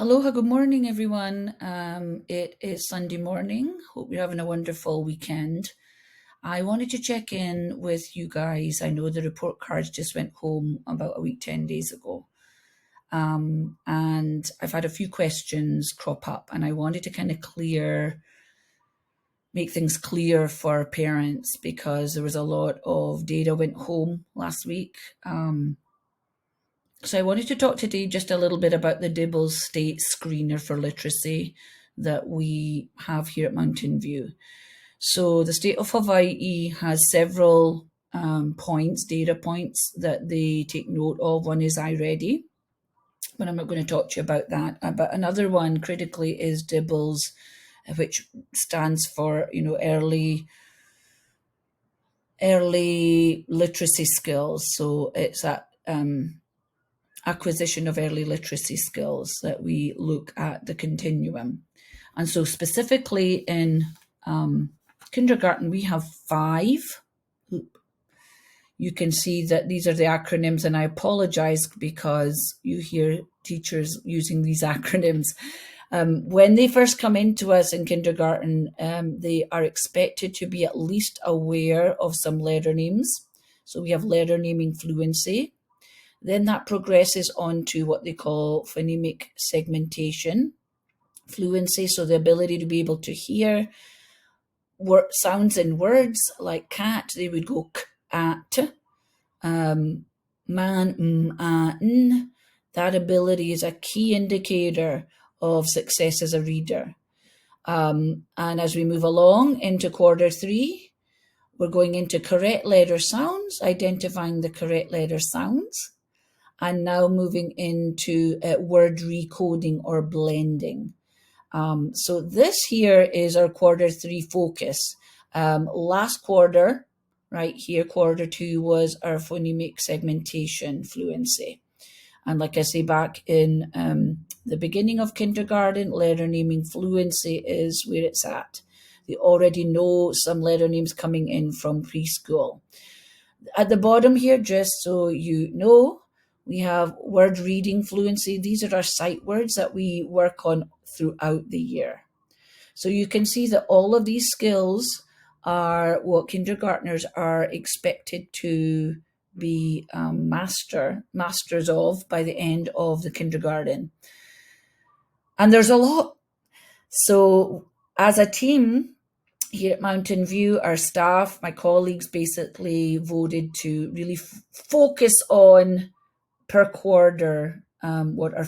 Aloha, good morning, everyone. It is Sunday morning. Hope you're having a wonderful weekend. I wanted to check in with you guys. I know the report cards just went home about a week, 10 days ago. And I've had a few questions crop up, and I wanted to kind of make things clear for parents because there was a lot of data went home last week. So I wanted to talk today just a little bit about the Dibels State Screener for Literacy that we have here at Mountain View. So the state of Hawaii has several data points that they take note of. One is iReady, but I'm not going to talk to you about that. But another one critically is Dibels, which stands for, early literacy skills. So it's that acquisition of early literacy skills that we look at the continuum. And so specifically in kindergarten, we have 5. You can see that these are the acronyms, and I apologize because you hear teachers using these acronyms. When they first come into us in kindergarten, they are expected to be at least aware of some letter names. So we have letter naming fluency. Then that progresses on to what they call phonemic segmentation fluency, so the ability to be able to hear sounds in words like cat, they would go k, at, man, n. That ability is a key indicator of success as a reader. And as we move along into quarter 3, we're going into correct letter sounds, identifying the correct letter sounds, and now moving into word recoding or blending. So this here is our quarter 3 focus. Last quarter, right here, quarter 2 was our phonemic segmentation fluency. And like I say, back in the beginning of kindergarten, letter naming fluency is where it's at. They already know some letter names coming in from preschool. At the bottom here, just so you know, we have word reading fluency. These are our sight words that we work on throughout the year. So you can see that all of these skills are what kindergartners are expected to be masters of by the end of the kindergarten. And there's a lot. So as a team here at Mountain View, our staff, my colleagues basically voted to really focus on per quarter what our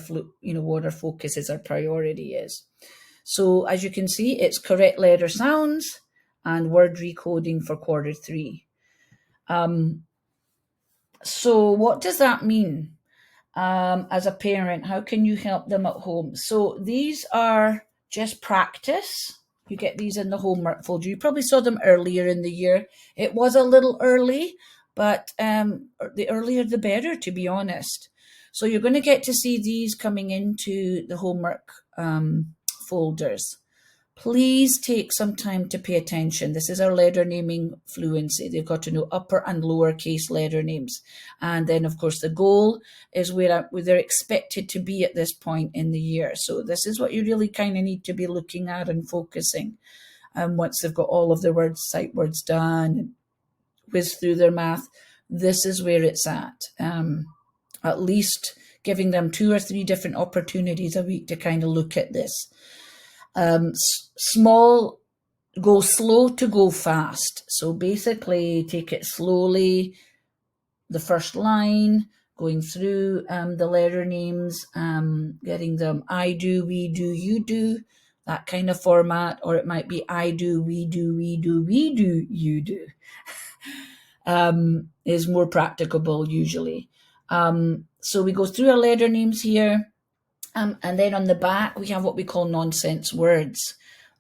focus is, our priority is. So as you can see, it's correct letter sounds and word recoding for quarter 3. So what does that mean as a parent? How can you help them at home? So these are just practice. You get these in the homework folder. You probably saw them earlier in the year. It was a little early, but the earlier the better, to be honest. So you're going to get to see these coming into the homework folders. Please take some time to pay attention. This is our letter naming fluency. They've got to know upper and lowercase letter names. And then, of course, the goal is where they're expected to be at this point in the year. So this is what you really kind of need to be looking at and focusing. Once they've got all of their sight words done and whiz through their math, this is where it's at. At least giving them 2 or 3 different opportunities a week to kind of look at this. Go slow to go fast. So basically take it slowly, the first line, going through the letter names, getting them I do, we do, you do, that kind of format, or it might be I do, we do, we do, we do, you do, is more practicable usually. So we go through our letter names here. And then on the back, we have what we call nonsense words.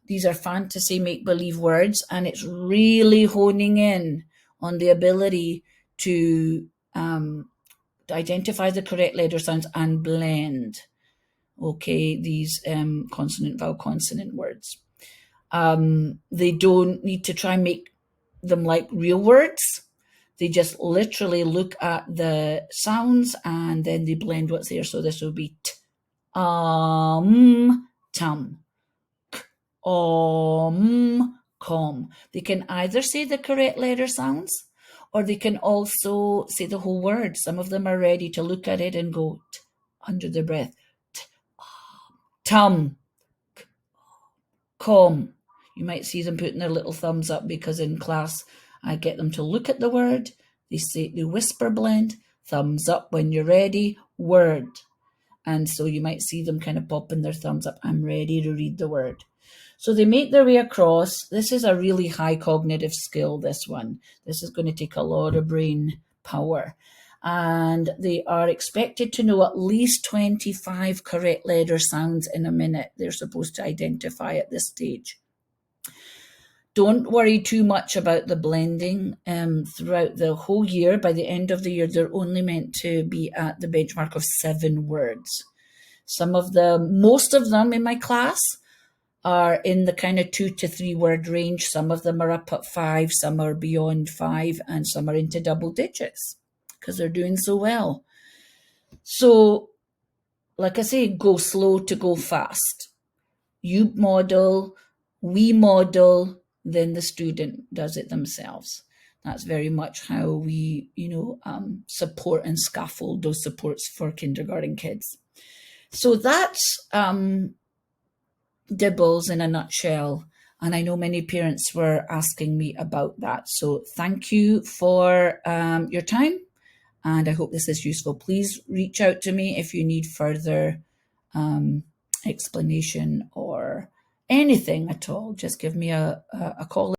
These are fantasy make-believe words, and it's really honing in on the ability to identify the correct letter sounds and blend, these consonant, vowel, consonant words. They don't need to try and make them like real words. They just literally look at the sounds and then they blend what's there. So this will be t, tum, com. They can either say the correct letter sounds or they can also say the whole word. Some of them are ready to look at it and go under their breath. Tum, com. You might see them putting their little thumbs up because in class I get them to look at the word. They whisper blend, thumbs up when you're ready, word. And so you might see them kind of popping their thumbs up. I'm ready to read the word. So they make their way across. This is a really high cognitive skill, this one. This is going to take a lot of brain power. And they are expected to know at least 25 correct letter sounds in a minute they're supposed to identify at this stage. Don't worry too much about the blending throughout the whole year. By the end of the year, they're only meant to be at the benchmark of 7 words. Most of them in my class are in the kind of 2 to 3 word range. Some of them are up at 5, some are beyond 5, and some are into double digits because they're doing so well. So, like I say, go slow to go fast. You model, we model, then the student does it themselves. That's very much how we, support and scaffold those supports for kindergarten kids. So that's Dibels in a nutshell. And I know many parents were asking me about that. So thank you for your time. And I hope this is useful. Please reach out to me if you need further explanation or anything at all. Just give me a call.